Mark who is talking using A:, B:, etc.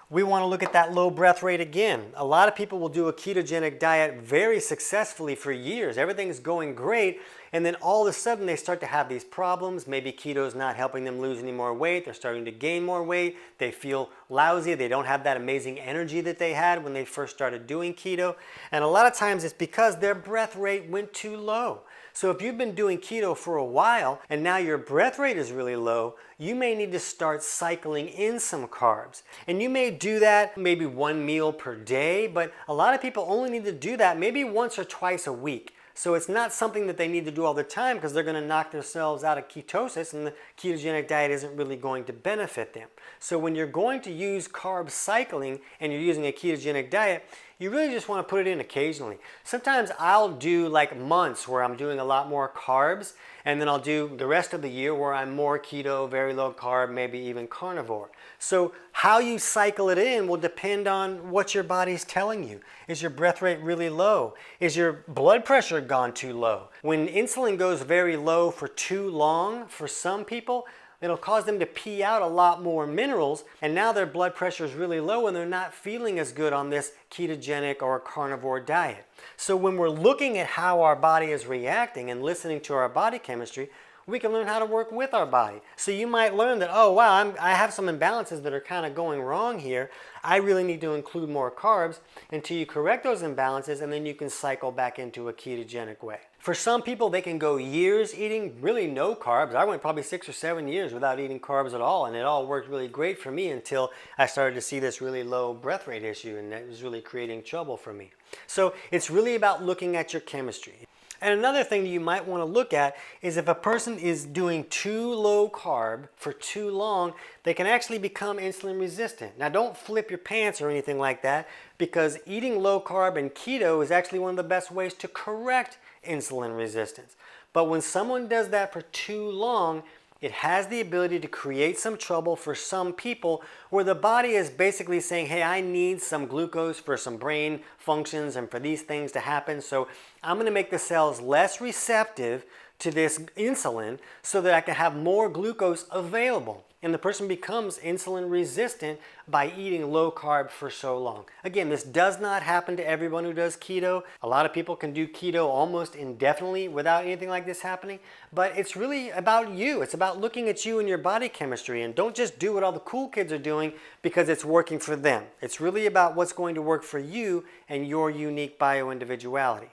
A: we want to look at that low breath rate again. A lot of people will do a ketogenic diet very successfully for years. Everything's going great, and then all of a sudden they start to have these problems. Maybe keto's not helping them lose any more weight. They're starting to gain more weight. They feel lousy. They don't have that amazing energy that they had when they first started doing keto. And a lot of times it's because their breath rate went too low. So if you've been doing keto for a while and now your breath rate is really low, you may need to start cycling in some carbs. And you may do that maybe one meal per day, but a lot of people only need to do that maybe once or twice a week. So it's not something that they need to do all the time because they're going to knock themselves out of ketosis and the ketogenic diet isn't really going to benefit them. So when you're going to use carb cycling and you're using a ketogenic diet, you really just want to put it in occasionally. Sometimes I'll do like months where I'm doing a lot more carbs, and then I'll do the rest of the year where I'm more keto, very low carb, maybe even carnivore. So how you cycle it in will depend on what your body's telling you. Is your breath rate really low? Is your blood pressure gone too low? When insulin goes very low for too long, for some people, it'll cause them to pee out a lot more minerals, and now their blood pressure is really low and they're not feeling as good on this ketogenic or carnivore diet. So when we're looking at how our body is reacting and listening to our body chemistry, we can learn how to work with our body. So you might learn that, oh wow, I have some imbalances that are kind of going wrong here. I really need to include more carbs until you correct those imbalances, and then you can cycle back into a ketogenic way. For some people, they can go years eating really no carbs. I went probably 6 or 7 years without eating carbs at all, and it all worked really great for me until I started to see this really low breath rate issue, and that was really creating trouble for me. So it's really about looking at your chemistry. And another thing that you might want to look at is if a person is doing too low carb for too long, they can actually become insulin resistant. Now don't flip your pants or anything like that, because eating low carb and keto is actually one of the best ways to correct insulin resistance. But when someone does that for too long, it has the ability to create some trouble for some people where the body is basically saying, hey, I need some glucose for some brain functions and for these things to happen. So I'm going to make the cells less receptive to this insulin so that I can have more glucose available. And the person becomes insulin resistant by eating low carb for so long. Again, this does not happen to everyone who does keto. A lot of people can do keto almost indefinitely without anything like this happening. But it's really about you. It's about looking at you and your body chemistry. And don't just do what all the cool kids are doing because it's working for them. It's really about what's going to work for you and your unique bio-individuality.